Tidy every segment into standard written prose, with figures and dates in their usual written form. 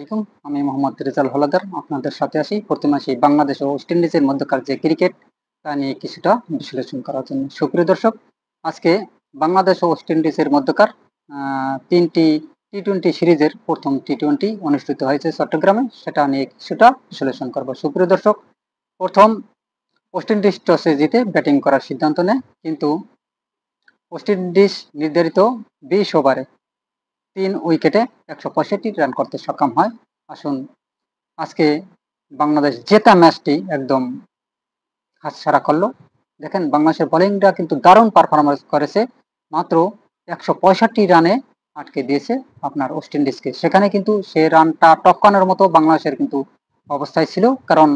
আলাইকুম। আমি মোহাম্মদ রেজাল হলাদার আপনাদের সাথে আসি প্রতি মাসে বাংলাদেশ ও ওয়েস্ট ইন্ডিজের মধ্যকার যে ক্রিকেট তা নিয়ে কিছুটা বিশ্লেষণ করার জন্য। সুপ্রিয় দর্শক, আজকে বাংলাদেশ ও ওয়েস্ট ইন্ডিজের মধ্যকার তিনটি টি-টোয়েন্টি সিরিজের প্রথম টি-টোয়েন্টি অনুষ্ঠিত হয়েছে চট্টগ্রামে, সেটা নিয়ে কিছুটা বিশ্লেষণ করব। সুপ্রিয় দর্শক, প্রথম ওয়েস্ট ইন্ডিজ টসে জিতে ব্যাটিং করার সিদ্ধান্ত নেয়, কিন্তু ওয়েস্ট ইন্ডিজ নির্ধারিত 20 ওভারে 3 উইকেটে 165 রান করতে সক্ষম হয়। আসুন আজকে বাংলাদেশ জেতা ম্যাচটি একদম হাতছাড়া করলো। দেখেন, বাংলাদেশের বোলিংটা কিন্তু দারুণ পারফরমেন্স করেছে। মাত্র 165 রানে আটকে দিয়েছে আপনার ওয়েস্ট ইন্ডিজকে। সেখানে কিন্তু সে রানটা টপকানোর মতো বাংলাদেশের কিন্তু অবস্থায় ছিল, কারণ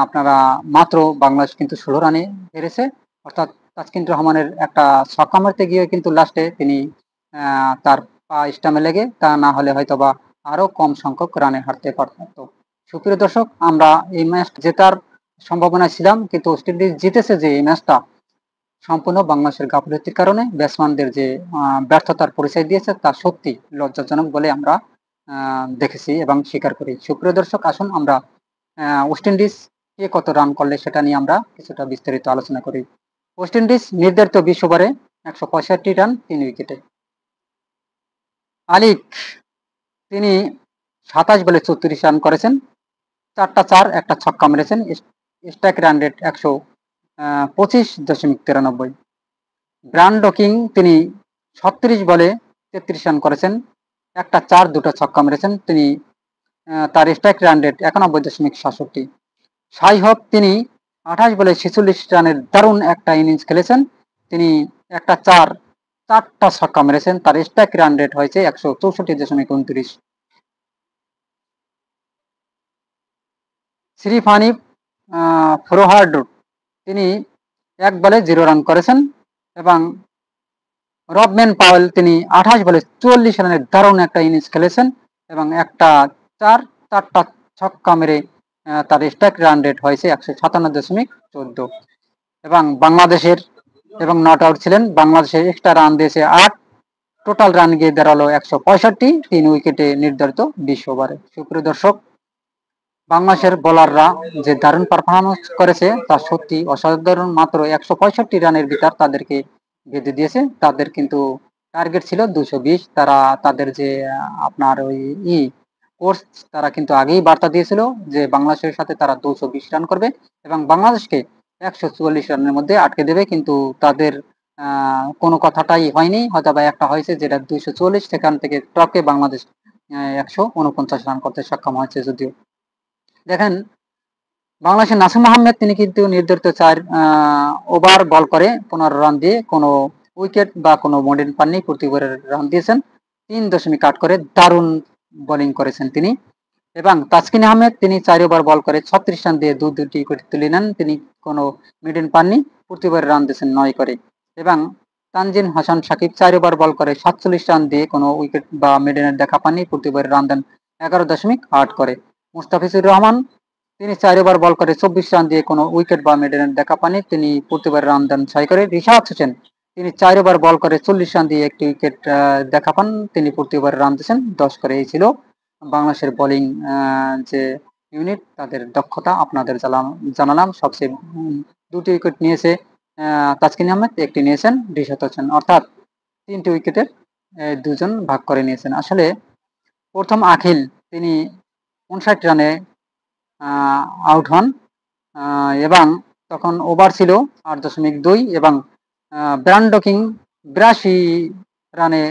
আপনারা মাত্র বাংলাদেশ কিন্তু 16 রানে হেরেছে। অর্থাৎ তাসকিন রহমানের একটা ছক্কা মারতে গিয়ে কিন্তু লাস্টে তিনি তার পা স্টামে লেগে, তা না হলে হয়তোবা আরো কম সংখ্যক রানে হারতে পারত। সুপ্রিয় দর্শক, আমরা এই ম্যাচ জেতার সম্ভাবনা ছিলাম, কিন্তু ওয়েস্ট ইন্ডিজ জিতেছে যে এই ম্যাচটা সম্পূর্ণ বাংলাদেশের গাফিলতির কারণে ব্যাটসম্যানদের যে ব্যর্থতার পরিচয় দিয়েছে তা সত্যি লজ্জাজনক বলে আমরা দেখেছি এবং স্বীকার করি। সুপ্রিয় দর্শক, আসুন আমরা ওয়েস্ট ইন্ডিজ কে কত রান করলে সেটা নিয়ে আমরা কিছুটা বিস্তারিত আলোচনা করি। ওয়েস্ট ইন্ডিজ নির্ধারিত 20 ওভারে 165 রান 3 উইকেটে। আলিক তিনি 27 বলে 34 রান করেছেন, 4টা 4 একটা ছক্কা মেরেছেন। Strike run rate 125.93। Brando king তিনি 36 বলে 33 রান করেছেন, একটা 4 দুটো ছক্কা মেরেছেন। তিনি তার strike run rate 91.67। Shai Hope তিনি 28 বলে 46 রানের দারুণ একটা ইনিংস খেলেছেন। তিনি একটা 4টা ছক্কা মেরেছেন। তার স্ট্রাইক রান রেট হয়েছে 164.29। শরীফ হানিফ ফরোহার্ড তিনি 1 বলে 0 রান করেছেন, এবং রবম্যান পাওয়েল তিনি 28 বলে 44 রানের দারুণ একটা ইনিংস খেলেছেন এবং একটা 4টা ছক্কা মেরে তার স্ট্রাইক রান রেট হয়েছে 157.14। এবং বাংলাদেশের এবং নট আউট ছিলেন। বাংলাদেশের এক্সট্রা রান দিয়েছে 8, টোটাল রান গিয়ে দাঁড়ালো 165, 3 উইকেটে নির্ধারিত 20 ওভারে। সুপ্রিয় দর্শক, বাংলাদেশের বোলাররা যে দারুণ পারফরমেন্স করেছে তা সত্যি অসাধারণ। মাত্র 165 রানের ভিতর তাদেরকে বেঁধে দিয়েছে। তাদের কিন্তু টার্গেট ছিল 220। তারা তাদের যে আপনার ওই কোর্স, তারা কিন্তু আগেই বার্তা দিয়েছিল যে বাংলাদেশের সাথে তারা 220 রান করবে এবং বাংলাদেশকে 144 রানের মধ্যে আটকে দেবে, কিন্তু তাদের কোনো কথাটাই হয়নি। হয়তো বা একটা হয়েছে, যেটা 244, সেখান থেকে টপকে বাংলাদেশ 149 রান করতে সক্ষম হয়েছে। যদিও দেখেন, বাংলাদেশের নাসিম আহমেদ তিনি কিন্তু নির্ধারিত 4 ওভার বল করে 15 রান দিয়ে কোনো উইকেট বা কোনো মোডেন পাননি। প্রতি ওভারে রান দিয়েছেন 3.8 করে, দারুণ বোলিং করেছেন তিনি। এবং তাসকিন আহমেদ তিনি 4 ওভার বল করে 36 রান দিয়ে দুটি উইকেট তুলে নেন। তিনি কোনো মিডেন পাননি। প্রতি ওভারে রান দিয়েছেন 9 করে। এবং তানজিন হাসান সাকিব 4 ওভার বল করে 47 রান দিয়ে কোনো উইকেট বা মিডেনের দেখা পাননি। প্রতি ওভারে রান দেন 11.8 করে। মুস্তাফিজুর রহমান তিনি 4 ওভার বল করে 24 রান দিয়ে কোনো উইকেট বা মিডেনের দেখা পাননি। তিনি প্রতি ওভারে রান দেন 6 করে। রিশাদ হোসেন তিনি 4 ওভার বল করে 40 রান দিয়ে একটি উইকেট দেখা পান। তিনি প্রতি ওভারে রান দিয়েছেন 10 করে। এই ছিল বাংলাদেশের বোলিং যে ইউনিট, তাদের দক্ষতা আপনাদের জানালাম। সবচেয়ে 2টি উইকেট নিয়েছে তাসকিন আহমেদ, একটি নিয়েছেন রিশাদ হোসেন, অর্থাৎ 3টি উইকেটের 2জন ভাগ করে নিয়েছেন। আসলে প্রথম আখিল তিনি 59 রানে আউট হন, এবং তখন ওভার ছিল 8.2 এবং ব্রান্ডো কিং 82 রানে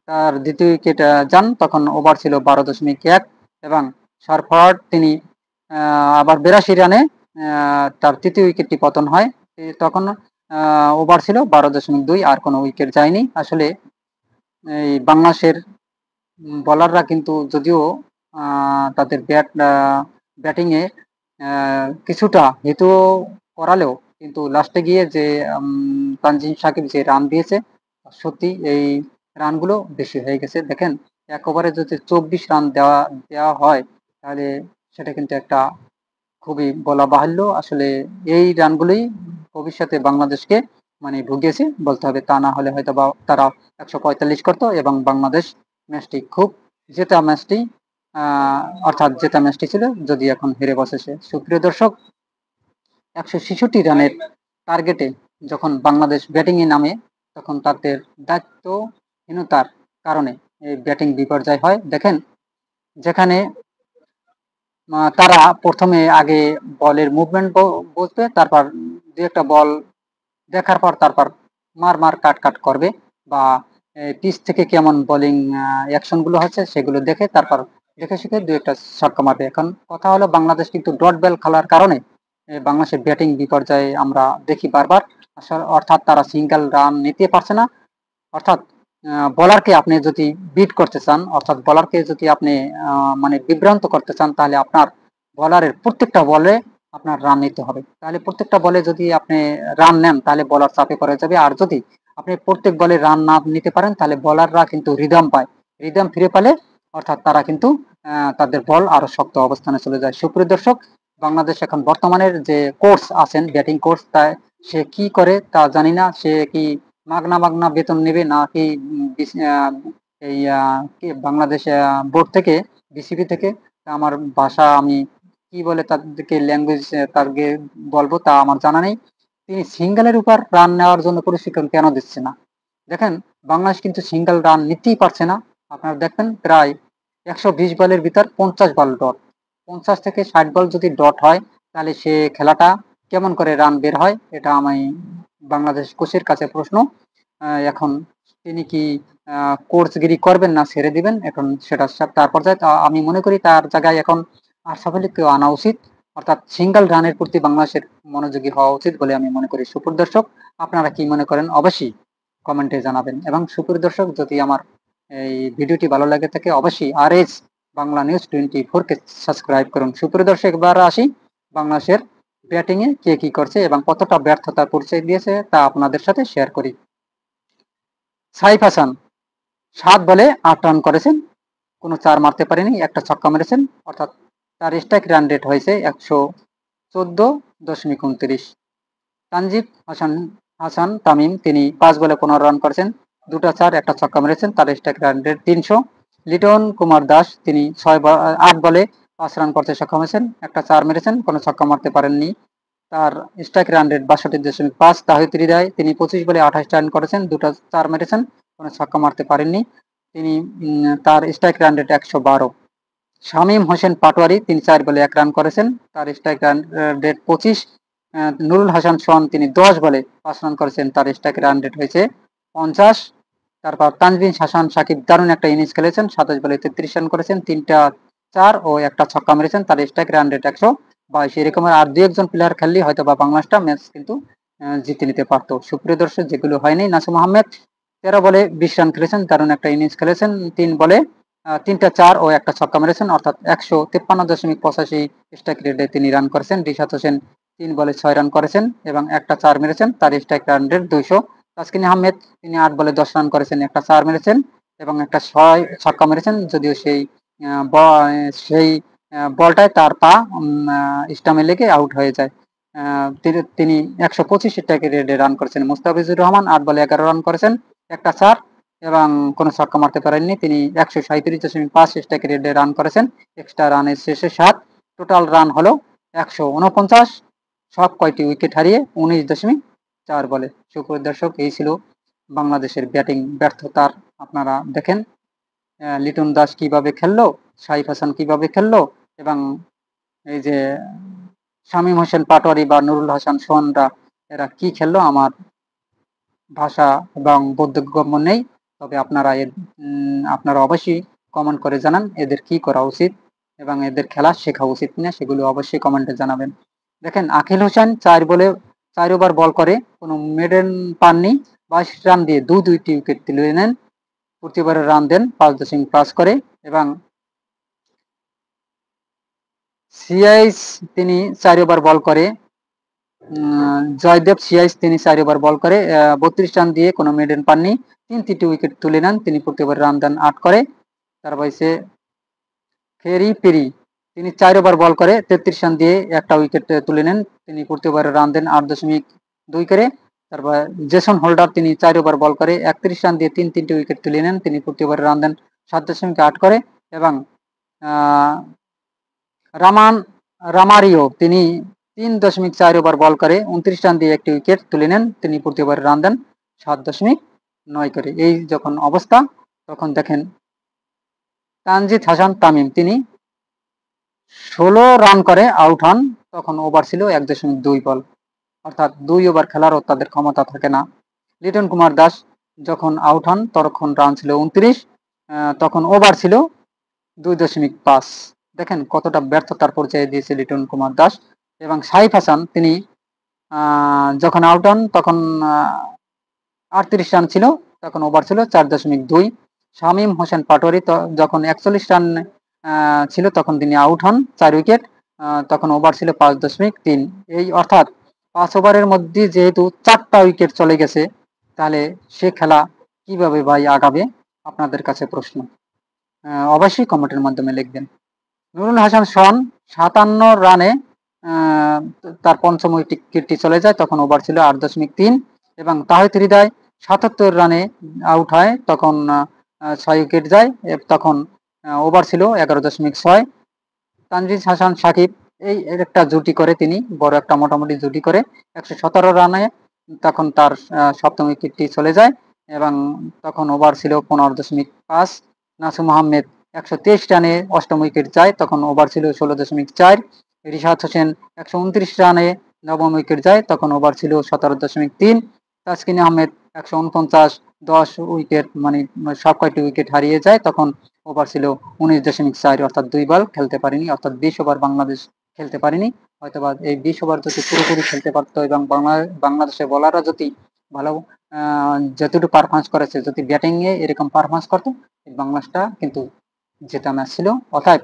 তার দ্বিতীয় উইকেট যান। তখন ওভার ছিল 12.1 এবং সারফার্ড তিনি আবার 82 রানে তার তৃতীয় উইকেটটি পতন হয়। তখন ওভার ছিল 12.2, আর কোনো উইকেট যায়নি। আসলে এই বাংলাদেশের বোলাররা কিন্তু যদিও তাদের ব্যাটিংয়ে কিছুটা হেতু করালেও, কিন্তু লাস্টে গিয়ে যে তানজিম সাকিব যে রান দিয়েছে, সত্যি এই রানগুলো বেশি হয়ে গেছে। দেখেন, 1 ওভারে যদি 24 রান দেওয়া হয়, তাহলে সেটা কিন্তু একটা খুবই বলা বাহুল্য। আসলে এই রানগুলোই ভবিষ্যতে বাংলাদেশকে মানে ভুগিয়েছে বলতে হবে, তা না হলে হয়তো বা তারা 145 করতো এবং বাংলাদেশ ম্যাচটি খুব জেতা ম্যাচটি অর্থাৎ জেতা ম্যাচটি ছিল, যদি এখন হেরে বসেছে। সুপ্রিয় দর্শক, 166 রানের টার্গেটে যখন বাংলাদেশ ব্যাটিংয়ে নামে, তখন তাদের দায়িত্বহীনতার কারণে এই ব্যাটিং বিপর্যয় হয়। দেখেন, যেখানে তারা প্রথমে আগে বলের মুভমেন্ট বুঝবে, তারপর দু একটা বল দেখার পর তারপর মার কাট কাট করবে, বা পিচ থেকে কেমন বোলিং অ্যাকশন গুলো হচ্ছে সেগুলো দেখে তারপর দেখে শিখে দু একটা ছক্কা মারবে। এখন কথা হলো, বাংলাদেশ কিন্তু ডট বল খেলার কারণে বাংলাদেশের ব্যাটিং বিপর্যয়ে আমরা দেখি বারবার। আসলে অর্থাৎ তারা সিঙ্গেল রান নিতে পারছে না। অর্থাৎ বলারকে আপনি যদি বিট করতে চান, অর্থাৎ বলারকে যদি আপনি মানে বিভ্রান্ত করতে চান, তাহলে আপনার বলারের প্রত্যেকটা বলে আপনার রান নিতে হবে। তাহলে প্রত্যেকটা বলে যদি আপনি রান নেন, তাহলে বলার চাপে পড়ে যাবে। আর যদি আপনি প্রত্যেক বলে রান না নিতে পারেন, তাহলে বলাররা কিন্তু রিদম পায়। রিদম ফিরে পেলে অর্থাৎ তারা কিন্তু তাদের বল আরো শক্ত অবস্থানে চলে যায়। সুপ্রিয় দর্শক, বাংলাদেশ এখন বর্তমানের যে কোচ আছেন, ব্যাটিং কোচ, তা সে কি করে তা জানি না। সে কি মাগনা মাগনা বেতন নেবে, নাকি এই বাংলাদেশ বোর্ড থেকে, বিসিবি থেকে? আমার ভাষা আমি কি বলে তাদেরকে ল্যাঙ্গুয়েজ তাকে বলবো তা আমার জানা নেই। তিনি সিঙ্গেলের উপর রান নেওয়ার জন্য প্রশিক্ষণ কেন দিচ্ছে না? দেখেন, বাংলাদেশ কিন্তু সিঙ্গেল রান নিতেই পারছে না। আপনারা দেখবেন, প্রায় 120 বলের ভিতর 50 বল ডট। 50 থেকে 60 বল যদি ডট হয়, তাহলে সে খেলাটা কেমন করে রান বের হয়? এটা আমি বাংলাদেশ কোচের কাছে প্রশ্ন। এখন তিনি কি কোর্সগিরি করবেন না ছেড়ে দিবেন, এখন সেটা তার পর্যায়ে। আমি মনে করি তার জায়গায় এখন আশরাফ আলীকেও আনা উচিত। অর্থাৎ সিঙ্গেল রানের প্রতি বাংলাদেশের মনোযোগী হওয়া উচিত বলে আমি মনে করি। সুপ্রিয় আপনারা কি মনে করেন অবশ্যই কমেন্টে জানাবেন। এবং সুপ্রিয় যদি আমার এই ভিডিওটি ভালো লাগে থাকে, অবশ্যই RS বাংলা নিউজ 24 কে সাবস্ক্রাইব করুন। সুপ্রিয় এবার আসি বাংলাদেশের ব্যাটিং এ কে কি করছে এবং কতটা ব্যর্থতার পরিচয় দিয়েছে তা আপনাদের সাথে শেয়ার করি। সাইফ হাসান 7 বলে 8 রান করেছেন, কোনো 4 মারতে পারেনি, একটা ছক্কা মেরেছেন। অর্থাৎ তার স্ট্রাইক রান রেট হয়েছে 114.29। তানজিব হাসান হাসান তামিম, তিনি 5 বলে 15 রান করেছেন, দুটা 4, একটা ছক্কা মেরেছেন। তার strike run rate 300। Liton Kumar Das, তিনি 8 বলে 5 রান করতে সক্ষম হয়েছেন, একটা 4 মেরেছেন, কোনো ছক্কা মারতে পারেননি। তার স্ট্রাইক রান রেট 62.5। তাহিদ হৃদয়, তিনি 25 বলে 28 রান করেছেন, দুটা 4 মেরেছেন, কোনো ছক্কা মারতে পারেননি। তিনি তার strike run rate 112। Shamim Hossain Patwari, তিনি 4 বলে 1 রান করেছেন, তার strike run rate 25। Nurul Hasan Sohan, তিনি 10 বলে 5 রান করেছেন, তার স্ট্রাইক রান রেট হয়েছে 50। তারপর তানজিম হাসান সাকিব দারুণ একটা ইনিংস খেলেছেন, 27 বলে 33 রান করেছেন, তিনটা 4 ও একটা ছক্কা মেরেছেন, তার স্ট্রাইক রান রেট 122। এরকমের আর 2 একজন প্লেয়ার খেললেই হয়তো বা বাংলাদেশটা ম্যাচ কিন্তু জিতে নিতে পারতো। সুপ্রিয় দর্শক, যেগুলো হয়নি, নাসিম আহমেদ 13 বলে 20 রান খেলেছেন, দারুণ একটা ইনিংস খেলেছেন, 3 বলে তিনটা 4 ও একটা ছক্কা মেরেছেন, অর্থাৎ 153.85 স্ট্রাইক রেটে তিনি রান করেছেন। রিশাদ হোসেন 3 বলে 6 রান করেছেন এবং একটা 4 মেরেছেন, তার strike run rate 200। Taskin Ahmed, তিনি 8 বলে 10 রান করেছেন, একটা 4 মেরেছেন এবং একটা 6 ছক্কা মেরেছেন, যদিও সেই বলটায় তার পা স্টামে লেগে আউট হয়ে যায়। তিনি 125 স্ট্রাইক রেটে রান করেছেন। মুস্তাফিজুর রহমান 8 বলে 11 রান করেছেন, একটা 4 এবং কোনো ছক্কা মারতে পারেননি। তিনি 137.5 স্ট্রাইক রেটে রান করেছেন, এক্সট্রা রানের শেষে 7। টোটাল রান হলো 149। সব কয়টি উইকেট হারিয়ে 19.4 বলে। সুপ্রিয় দর্শক, এই ছিল বাংলাদেশের ব্যাটিং ব্যর্থতার। আপনারা দেখেন লিটন দাস কিভাবে খেললো, সাইফ হাসান কিভাবে খেললো, এবং এই যে শামীম হোসেন পাটোয়ারি বা নুরুল হাসান সোহানরা এরা কি খেললো, আমার ভাষা এবং বোধগম্য নেই। তবে আপনারা অবশ্যই কমেন্ট করে জানান এদের কি করা উচিত এবং এদের খেলা শেখা উচিত কিনা, সেগুলো অবশ্যই কমেন্টে জানাবেন। দেখেন, আখিল হোসেন 4 বলে 4 ওভার বল করে কোনো মেডেন পাননি, 22 রান দিয়ে দুইটি উইকেট তুলে নেন, প্রতিবারের রান দেন 5.5 করে। এবং সিআইস, তিনি 4 ওভার বল করে, জয়দেব সিআইস, তিনি 4 ওভার বল করে 32 রান দিয়ে কোনো মেডেন পাননি, 3টি উইকেট তুলে নেন, তিনি প্রতি ওভারে রান দেন 8 করে। তারপর হচ্ছে ফেরি পেরি, তিনি 4 ওভার বল করে 33 রান দিয়ে একটা উইকেট তুলে নেন, তিনি প্রতি ওভারে রান দেন 8.2 করে। তারপর জেসন হোল্ডার, তিনি 4 ওভার বল করে 31 রান দিয়ে তিনটি উইকেট তুলে নেন, তিনি প্রতি ওভারে রান দেন 7.8 করে। এবং আহ, রামান রামারিও তিনি 3.4 ওভার বল করে 29 রান দিয়ে একটি উইকেট তুলে নেন। তিনি প্রতি ওভারে রান দেন 7.9 করে। এই যখন অবস্থা, তখন দেখেন তানজিদ হাসান তামিম তিনি 16 রান করে আউট হন। তখন ওভার ছিল 1.2 বল, অর্থাৎ 2 ওভার খেলারও তাদের ক্ষমতা থাকে না। লিটন কুমার দাস যখন আউট হন তখন রান ছিল 29, তখন ওভার ছিল 2.5। দেখেন কতটা ব্যর্থতার পর্যায়ে দিয়েছে লিটন কুমার দাস। এবং সাইফ হাসান তিনি যখন আউট হন তখন 38 রান ছিল, তখন ওভার ছিল 4.2। শামীম হোসেন পাটোয়ারি যখন 41 রান ছিল তখন তিনি আউট হন 4 উইকেট, তখন ওভার ছিল 5.3। এই অর্থাৎ 5 ওভারের মধ্যে যেহেতু 4টা উইকেট চলে গেছে, তাহলে সে খেলা কিভাবে ভাই আগাবে? আপনাদের কাছে প্রশ্ন, অবশ্যই কমেন্টের মাধ্যমে লিখবেন। নুরুল হাসান শন 57 রানে তার পঞ্চম উইকেটটি চলে যায়, তখন ওভার ছিল 8.3। এবং তাহিদ হৃদয় 77 রানে আউট হয়, তখন 6 উইকেট যায়, তখন ওভার ছিল 11.6। তানজিদ হাসান সাকিব এই একটা জুটি করে, তিনি বড় একটা মোটামুটি জুটি করে 117 রানে, তখন তার সপ্তম উইকেটটি চলে যায় এবং তখন ওভার ছিল 15.5। নাসুম আহমেদ 123 রানে অষ্টম উইকেট যায়, তখন ওভার ছিল 16.4। রিশাদ হোসেন 129 রানে নবম উইকেট যায়, তখন ওভার ছিল 17.3। তাসকিন আহমেদ 149 10 উইকেট মানে সব কয়টি উইকেট হারিয়ে যায়, তখন ওভার ছিল 19.4, অর্থাৎ 2 বল খেলতে পারেনি, অর্থাৎ 20 ওভার বাংলাদেশ খেলতে পারেনি। হয়তোবা এই 20 ওভার যদি পুরোপুরি খেলতে পারতো এবং বাংলাদেশের বোলাররা যদি ভালো যতটুকু পারফরমেন্স করেছে, যদি ব্যাটিং এ এরকম পারফরমেন্স করতো, বাংলাদেশটা কিন্তু জেতা ম্যাচ ছিল। অর্থাৎ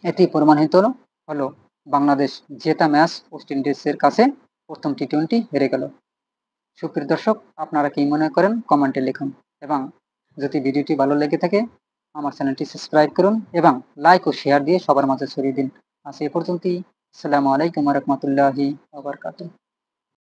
এটি প্রমাণিত হলো বাংলাদেশ জেতা ম্যাচ ওয়েস্ট ইন্ডিজের কাছে প্রথম টি-20 হেরে গেল। সুপ্রিয় দর্শক, আপনারা কি মনে করেন কমেন্টে লিখুন এবং যদি ভিডিওটি ভালো লেগে থাকে আমার চ্যানেলটি সাবস্ক্রাইব করুন এবং লাইক ও শেয়ার দিয়ে সবার মাঝে ছড়িয়ে দিন। আজ এ পর্যন্তই। আসসালামু আলাইকুম ওয়া রাহমাতুল্লাহি ওয়া বারাকাতুহু।